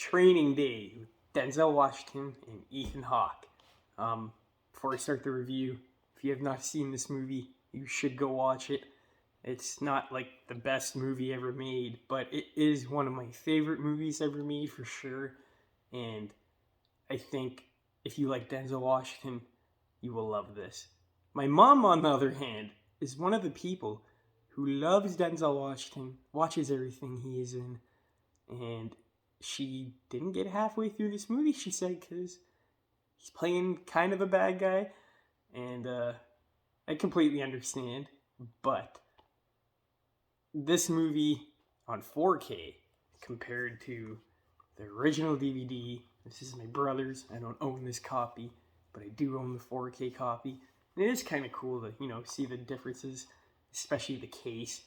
Training Day with Denzel Washington and Ethan Hawke. Before I start the review, if you have not seen this movie, you should go watch it. It's not like the best movie ever made, but it is one of my favorite movies ever made for sure. And I think if you like Denzel Washington, you will love this. My mom, on the other hand, is one of the people who loves Denzel Washington, watches everything he is in, and she didn't get halfway through this movie, she said, because he's playing kind of a bad guy, and I completely understand, but this movie on 4K compared to the original DVD, this is my brother's, I don't own this copy, but I do own the 4K copy, and it is kind of cool to, see the differences, especially the case.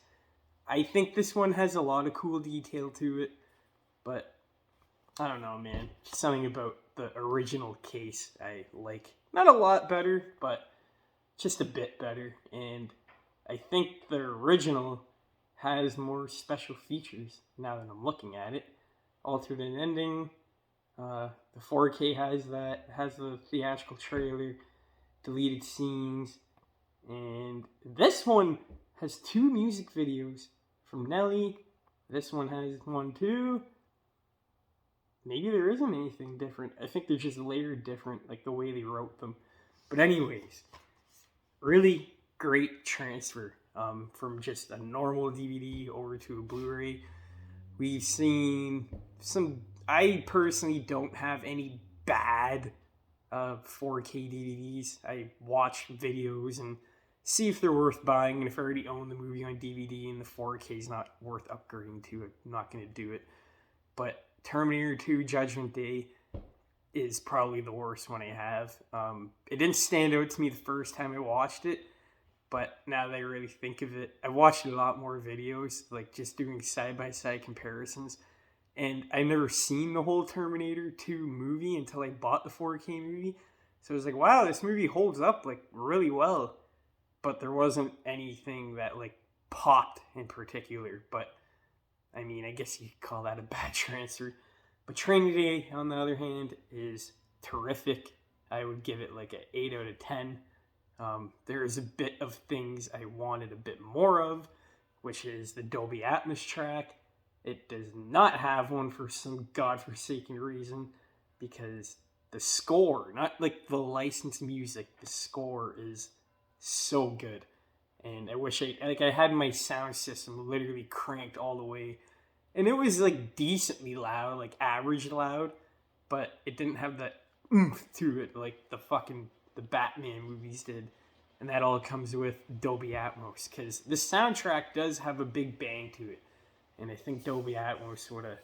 I think this one has a lot of cool detail to it, but I don't know, man. Something about the original case I like. Not a lot better, but just a bit better. And I think the original has more special features now that I'm looking at it. Alternate ending. The 4K has that. It has the theatrical trailer, deleted scenes. And this one has 2 music videos from Nelly. This one has 1 too. Maybe there isn't anything different. I think they're just layered different, like the way they wrote them. But anyways, really great transfer from just a normal DVD over to a Blu-ray. We've seen some... I personally don't have any bad 4K DVDs. I watch videos and see if they're worth buying, and if I already own the movie on DVD and the 4K is not worth upgrading to, I'm not going to do it. But Terminator 2 Judgment Day is probably the worst one I have. It didn't stand out to me the first time I watched it, but now that I really think of it, I watched a lot more videos, like just doing side-by-side comparisons, and I never seen the whole Terminator 2 movie until I bought the 4K movie. So I was like, wow, this movie holds up like really well, but there wasn't anything that like popped in particular, but I mean, I guess you could call that a bad transfer. But Training Day, on the other hand, is terrific. I would give it like an 8 out of 10. There's a bit of things I wanted a bit more of, which is the Dolby Atmos track. It does not have one for some godforsaken reason, because the score, not like the licensed music, the score is so good. And I wish I had my sound system literally cranked all the way, and it was like decently loud, like average loud, but it didn't have that oomph to it like the Batman movies did, and that all comes with Dolby Atmos, because the soundtrack does have a big bang to it, and I think Dolby Atmos would have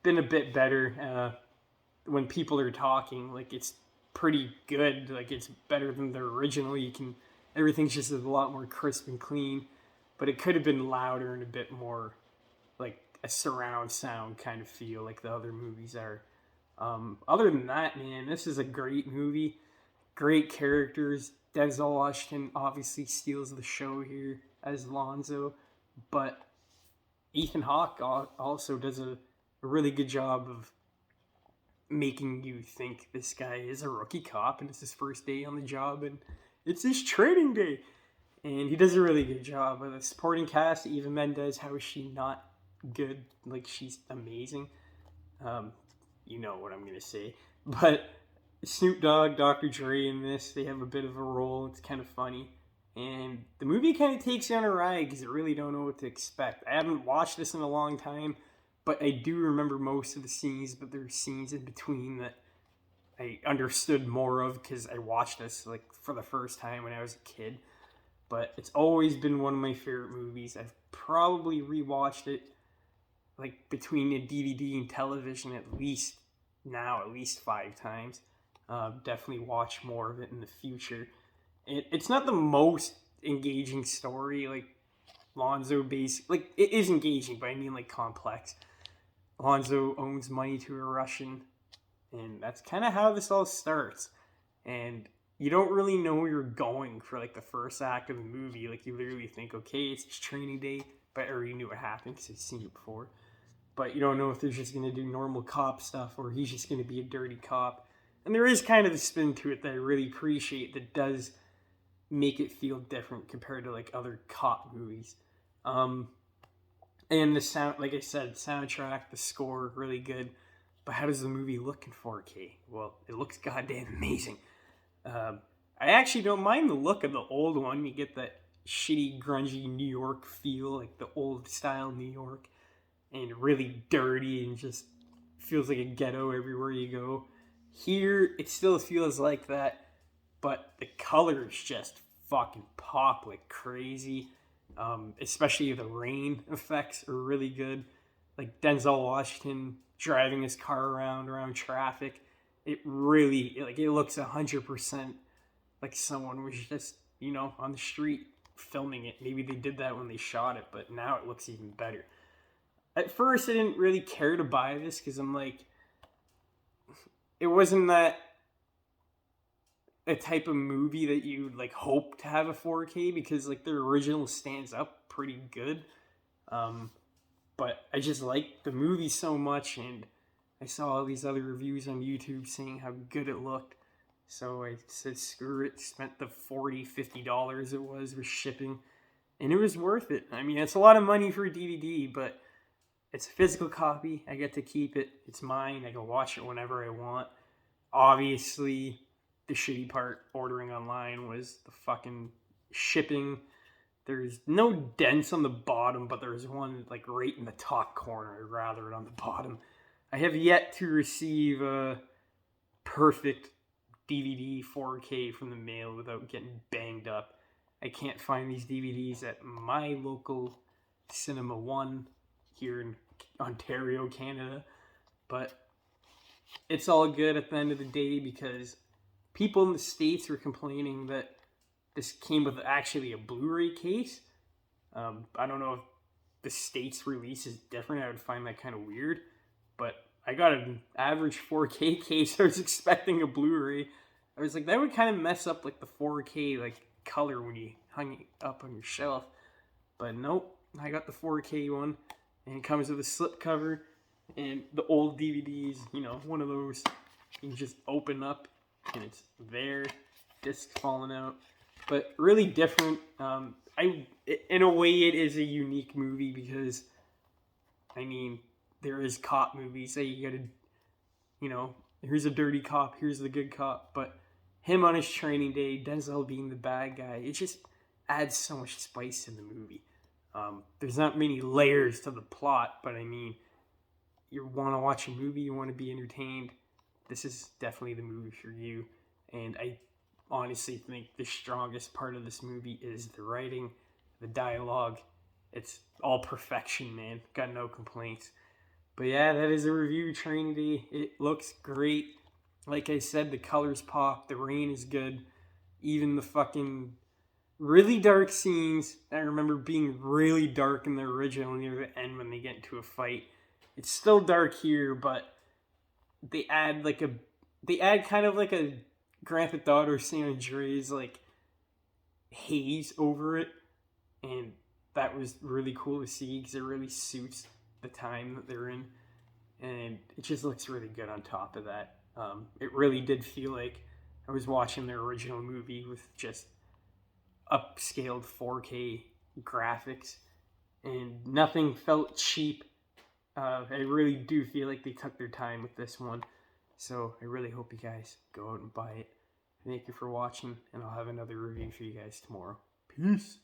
been a bit better when people are talking. Like, it's pretty good, like it's better than the original. Everything's just a lot more crisp and clean, but it could have been louder and a bit more like a surround sound kind of feel like the other movies are. Other than that, man, this is a great movie. Great characters. Denzel Washington obviously steals the show here as Lonzo, but Ethan Hawke also does a really good job of making you think this guy is a rookie cop and it's his first day on the job and it's his training day. And he does a really good job with the supporting cast. Eva Mendes, how is she not good? Like, she's amazing. You know what I'm going to say. But Snoop Dogg, Dr. Dre in this, they have a bit of a role. It's kind of funny. And the movie kind of takes you on a ride because I really don't know what to expect. I haven't watched this in a long time, but I do remember most of the scenes, but there are scenes in between that I understood more of because I watched this like for the first time when I was a kid. But it's always been one of my favorite movies. I've probably rewatched it like between the DVD and television at least 5 times. Definitely watch more of it in the future. It's not the most engaging story, like Lonzo like it is engaging, but I mean like complex. Lonzo owns money to a Russian, and that's kind of how this all starts. And you don't really know where you're going for like the first act of the movie. Like, you literally think, okay, it's his training day, but I already knew what happened because I've seen it before. but you don't know if they're just going to do normal cop stuff or he's just going to be a dirty cop. And there is kind of the spin to it that I really appreciate that does make it feel different compared to like other cop movies. And the sound, like I said, soundtrack, the score, really good. But how does the movie look in 4K? Well, it looks goddamn amazing. I actually don't mind the look of the old one. You get that shitty, grungy New York feel, like the old style New York, and really dirty and just feels like a ghetto everywhere you go. Here, it still feels like that, but the colors just fucking pop like crazy. Especially the rain effects are really good. Like Denzel Washington driving his car around traffic. It really it looks 100% like someone was just on the street filming it. Maybe they did that when they shot it, but now it looks even better. At first, I didn't really care to buy this because I'm like, it wasn't that a type of movie that you like hope to have a 4K because like the original stands up pretty good. But I just liked the movie so much, and I saw all these other reviews on YouTube saying how good it looked. So I said, screw it, spent the $40-$50 it was with shipping, and it was worth it. I mean, it's a lot of money for a DVD, but it's a physical copy. I get to keep it. It's mine. I can watch it whenever I want. Obviously, the shitty part ordering online was the fucking shipping. There's no dents on the bottom, but there's one like right in the top corner. I'd rather it on the bottom. I have yet to receive a perfect DVD 4K from the mail without getting banged up. I can't find these DVDs at my local Cinema One here in Ontario, Canada. But it's all good at the end of the day because people in the States were complaining that this came with actually a Blu-ray case. I don't know if the States release is different. I would find that kind of weird. But I got an average 4K case. I was expecting a Blu-ray. I was like, that would kind of mess up like the 4K like color when you hung it up on your shelf. But nope, I got the 4K one. And it comes with a slipcover. And the old DVDs, one of those you can just open up and it's there. Disc falling out. But really different. In a way, it is a unique movie because, I mean, there is cop movies that you gotta, here's a dirty cop, here's the good cop. But him on his training day, Denzel being the bad guy, it just adds so much spice in the movie. There's not many layers to the plot, but I mean, you want to watch a movie, you want to be entertained, this is definitely the movie for you. And I honestly think the strongest part of this movie is the writing, the dialogue. It's all perfection, man. Got no complaints. But yeah, that is a review. Training Day. It looks great. Like I said, the colors pop. The rain is good. Even the fucking really dark scenes. I remember being really dark in the original near the end when they get into a fight. It's still dark here, but they add kind of like a Grand Theft Auto San Andreas like haze over it, and that was really cool to see because it really suits the time that they're in, and it just looks really good on top of that. It really did feel like I was watching their original movie with just upscaled 4K graphics, and nothing felt cheap. I really do feel like they took their time with this one. So I really hope you guys go out and buy it. Thank you for watching, and I'll have another review for you guys tomorrow. Peace.